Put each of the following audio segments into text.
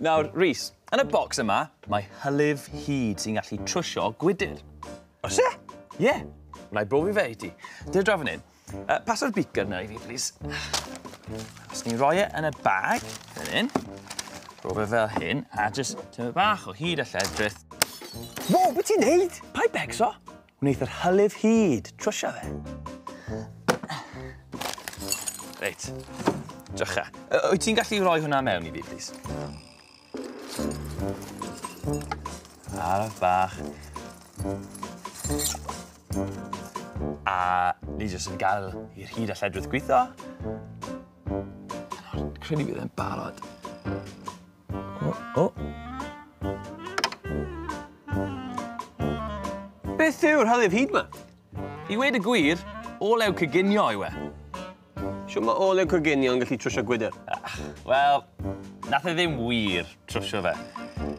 Nawr, Rhys, yn y bocs yma, mae hylif hyd sy'n gallu trwsio gwydr. Oes e? Ie, wna i brofi fe i ti. Dyr draw fan hyn. Pasa'r beaker na i fi, please. Os ni'n rhoi e yn y bag, fan hyn. Brofi fel hyn, a jyst tyma bach o hyd a lledrith. Wo, beth ti'n neud? Pai becso. Wneith yr hylif hyd trwsio fe. Reit, drycha. Wyt ti'n gallu rhoi hwnna mewn i fi, please? Araf bach. A ni jyst yn gael i'r hyd a lledrith gweithio. Credu bydd e'n barod. O. Beth yw'r hylif hyd ma? I weid y gwir, olew coginio yw e. Siw mae olew coginio yn gallu trwsio gwydr? Wel, nath e ddim wir trwsio fe.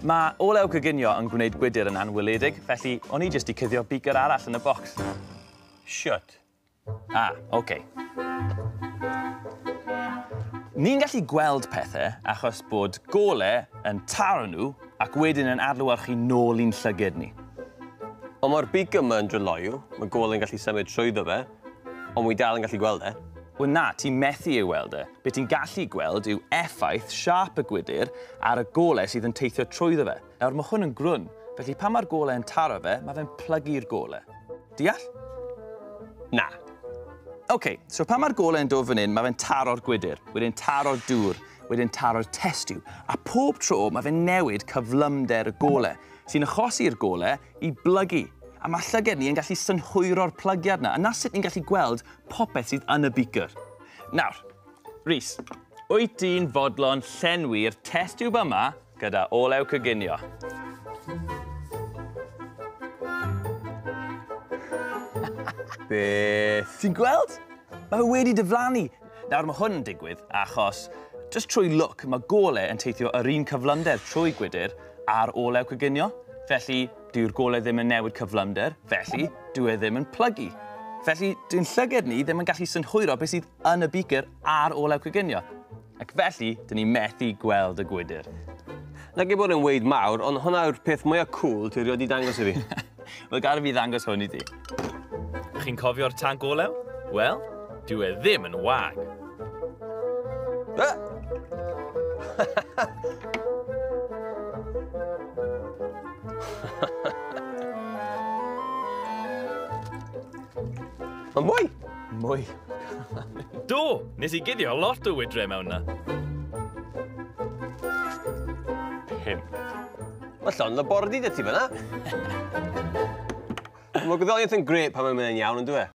Mae olew coginio yn gwneud gwydr yn anweledig, felly o'n i jyst i cuddio beaker arall yn y bocs. Shwt? Oce. Ni'n gallu gweld pethau achos bod golau yn taro nhw ac wedyn yn adlewyrchu nôl i'n llygyd ni. Ond mae'r beaker yma yn dryloiw, mae golau yn gallu symud trwyddo fe, ond mwy dal yn gallu gweld e. Wel na, ti'n methu ei weld e. Be ti'n gallu gweld yw effaith siâp y gwydr ar y golau sydd yn teithio trwyddo fe. Nawr, mae hwn yn grwn, felly pan mae'r golau yn taro fe, mae fe'n plygu'r golau. Deall? Na. Oce, so pan mae'r golau yn dod fan hyn, mae fe'n taro'r gwydr, wedyn taro'r dŵr, wedyn taro'r testiw, a pob tro mae fe'n newid cyflymder y golau, sy'n achosi'r golau i blygu. A mae llyged ni yn gallu synhwyro'r plygiad na, a na sut ni'n gallu gweld popeth sydd yn y beaker. Nawr, Rhys, wyt ti'n fodlon llenwi'r testiwb yma gyda olew coginio? Beth? Ti'n gweld? Mae fe wedi diflannu. Nawr, mae hwn yn digwydd achos, jyst trwy look, mae golau yn teithio yr un cyflymder trwy gwydr ar olew coginio. Felly, dyw'r golau ddim yn newid cyflymder, felly, dyw e ddim yn plygu. Felly, dyw'n llyged ni ddim yn gallu synhwyro beth sydd yn y beaker ar olew coginio. Ac felly, dyn ni methu gweld y gwydr. Nag i bod yn weid mawr, ond hwnna yw'r peth mwyaf cool ti erioed i dangos i fi. Wel, gadael fi ddangos hwn i ti. Chi'n cofio'r tanc olew? Wel, dyw e ddim yn wag. Mae mwy? Mwy. Do! Nes i guddio lot o wydrau mewn na. 5. Mae llon labordy dy ti fyna. Mae gwyddoniaeth yn grep pan mae'n mynd yn iawn, yn dwi e?